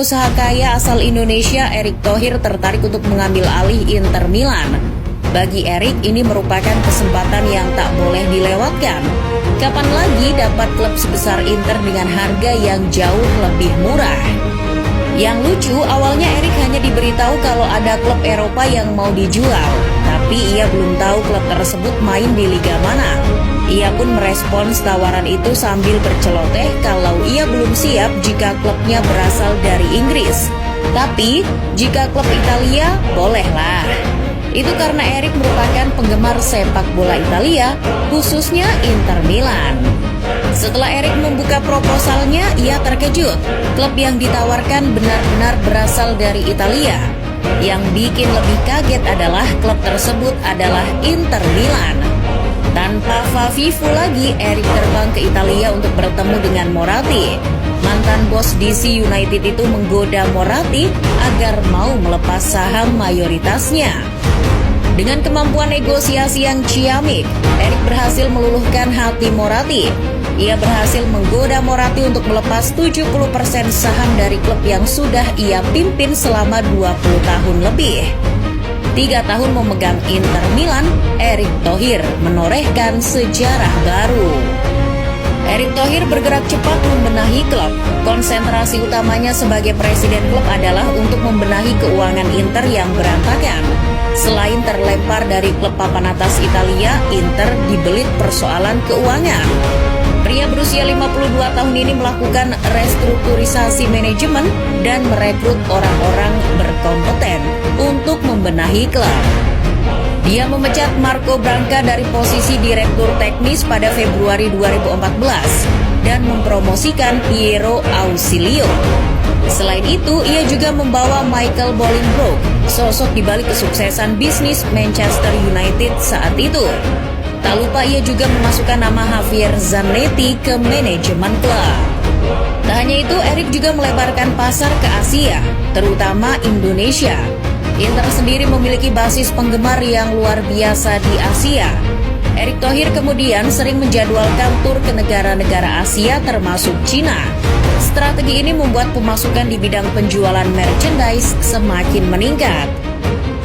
Usaha kaya asal Indonesia Erick Thohir tertarik untuk mengambil alih Inter Milan. Bagi Erick, ini merupakan kesempatan yang tak boleh dilewatkan. Kapan lagi dapat klub sebesar Inter dengan harga yang jauh lebih murah? Yang lucu, awalnya Erick hanya diberitahu kalau ada klub Eropa yang mau dijual, tapi ia belum tahu klub tersebut main di liga mana. Ia pun merespons tawaran itu sambil berceloteh kalau ia belum siap jika klubnya berasal dari Inggris. Tapi, jika klub Italia, bolehlah. Itu karena Erick merupakan penggemar sepak bola Italia, khususnya Inter Milan. Setelah Erick membuka proposalnya, ia terkejut. Klub yang ditawarkan benar-benar berasal dari Italia. Yang bikin lebih kaget adalah klub tersebut adalah Inter Milan. Tanpa Favifu lagi, Erick terbang ke Italia untuk bertemu dengan Moratti. Mantan bos DC United itu menggoda Moratti agar mau melepas saham mayoritasnya. Dengan kemampuan negosiasi yang ciamik, Erick berhasil meluluhkan hati Moratti. Ia berhasil menggoda Moratti untuk melepas 70% saham dari klub yang sudah ia pimpin selama 20 tahun lebih. 3 tahun memegang Inter Milan, Erick Thohir menorehkan sejarah baru. Erick Thohir bergerak cepat membenahi klub. Konsentrasi utamanya sebagai presiden klub adalah untuk membenahi keuangan Inter yang berantakan. Selain terlempar dari klub papan atas Italia, Inter dibelit persoalan keuangan. Pria berusia 52 tahun ini melakukan restrukturisasi manajemen dan merekrut orang-orang berkompeten untuk membenahi klub. Dia memecat Marco Branca dari posisi direktur teknis pada Februari 2014 dan mempromosikan Piero Ausilio. Selain itu, ia juga membawa Michael Bolingbroke, sosok di balik kesuksesan bisnis Manchester United saat itu. Tak lupa ia juga memasukkan nama Javier Zanetti ke manajemen klub. Tak hanya itu, Erick juga melebarkan pasar ke Asia, terutama Indonesia. Inter sendiri memiliki basis penggemar yang luar biasa di Asia. Erick Thohir kemudian sering menjadwalkan tur ke negara-negara Asia termasuk Cina. Strategi ini membuat pemasukan di bidang penjualan merchandise semakin meningkat.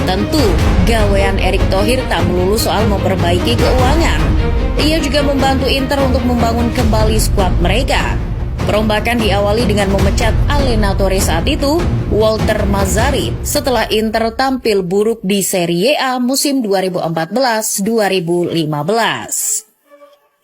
Tentu, gawean Erick Thohir tak melulu soal memperbaiki keuangan. Ia juga membantu Inter untuk membangun kembali skuad mereka. Perombakan diawali dengan memecat allenatore saat itu, Walter Mazzarri, setelah Inter tampil buruk di Serie A musim 2014-2015.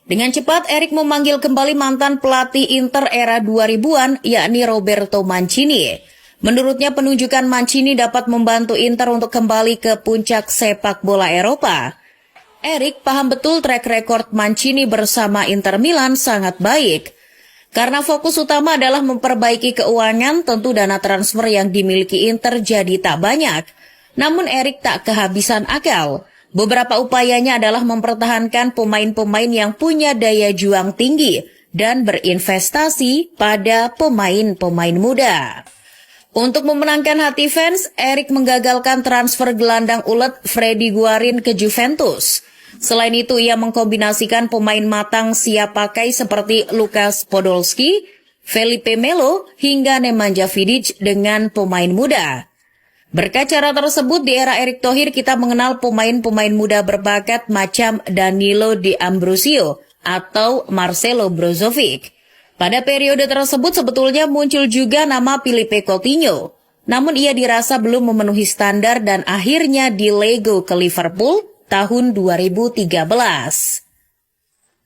Dengan cepat, Erick memanggil kembali mantan pelatih Inter era 2000-an, yakni Roberto Mancini. Menurutnya penunjukan Mancini dapat membantu Inter untuk kembali ke puncak sepak bola Eropa. Erick paham betul track record Mancini bersama Inter Milan sangat baik. Karena fokus utama adalah memperbaiki keuangan, tentu dana transfer yang dimiliki Inter jadi tak banyak. Namun Erick tak kehabisan akal. Beberapa upayanya adalah mempertahankan pemain-pemain yang punya daya juang tinggi dan berinvestasi pada pemain-pemain muda. Untuk memenangkan hati fans, Erick menggagalkan transfer gelandang ulet Freddy Guarin ke Juventus. Selain itu, ia mengkombinasikan pemain matang siap pakai seperti Lukas Podolski, Felipe Melo, hingga Nemanja Vidic dengan pemain muda. Berkat cara tersebut, di era Erick Thohir kita mengenal pemain-pemain muda berbakat macam Danilo Di Ambrosio atau Marcelo Brozovic. Pada periode tersebut sebetulnya muncul juga nama Filipe Coutinho. Namun ia dirasa belum memenuhi standar dan akhirnya dilego ke Liverpool tahun 2013.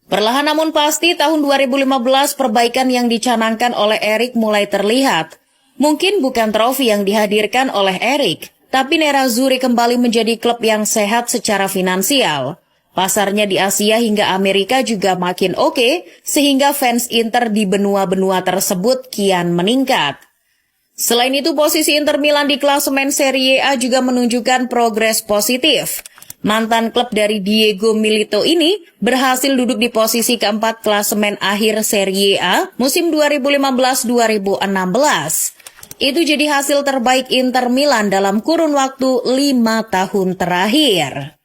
Perlahan namun pasti tahun 2015 perbaikan yang dicanangkan oleh Erick mulai terlihat. Mungkin bukan trofi yang dihadirkan oleh Erick, tapi Nerazzurri kembali menjadi klub yang sehat secara finansial. Pasarnya di Asia hingga Amerika juga makin oke, sehingga fans Inter di benua-benua tersebut kian meningkat. Selain itu, posisi Inter Milan di klasemen Serie A juga menunjukkan progres positif. Mantan klub dari Diego Milito ini berhasil duduk di posisi keempat klasemen akhir Serie A musim 2015-2016. Itu jadi hasil terbaik Inter Milan dalam kurun waktu 5 tahun terakhir.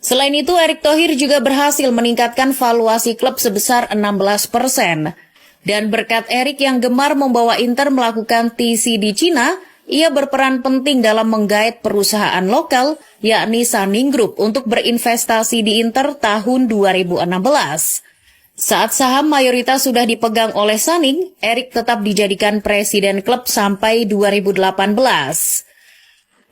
Selain itu, Erick Thohir juga berhasil meningkatkan valuasi klub sebesar 16%. Dan berkat Erik yang gemar membawa Inter melakukan TC di Cina, ia berperan penting dalam menggait perusahaan lokal, yakni Sanning Group, untuk berinvestasi di Inter tahun 2016. Saat saham mayoritas sudah dipegang oleh Sanning, Erik tetap dijadikan presiden klub sampai 2018.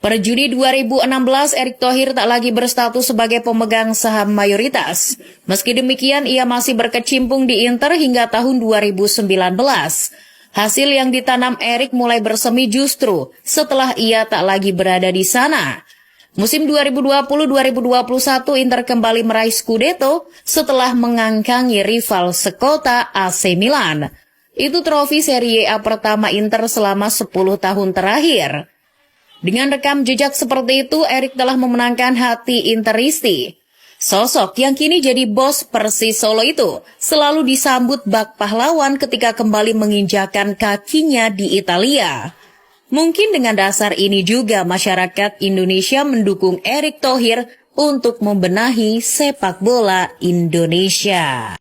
Per Juni 2016, Erick Thohir tak lagi berstatus sebagai pemegang saham mayoritas. Meski demikian, ia masih berkecimpung di Inter hingga tahun 2019. Hasil yang ditanam Erik mulai bersemi justru setelah ia tak lagi berada di sana. Musim 2020-2021 Inter kembali meraih Scudetto setelah mengangkangi rival sekota AC Milan. Itu trofi Serie A pertama Inter selama 10 tahun terakhir. Dengan rekam jejak seperti itu, Erik telah memenangkan hati Interisti. Sosok yang kini jadi bos Persis Solo itu selalu disambut bak pahlawan ketika kembali menginjakan kakinya di Italia. Mungkin dengan dasar ini juga masyarakat Indonesia mendukung Erick Thohir untuk membenahi sepak bola Indonesia.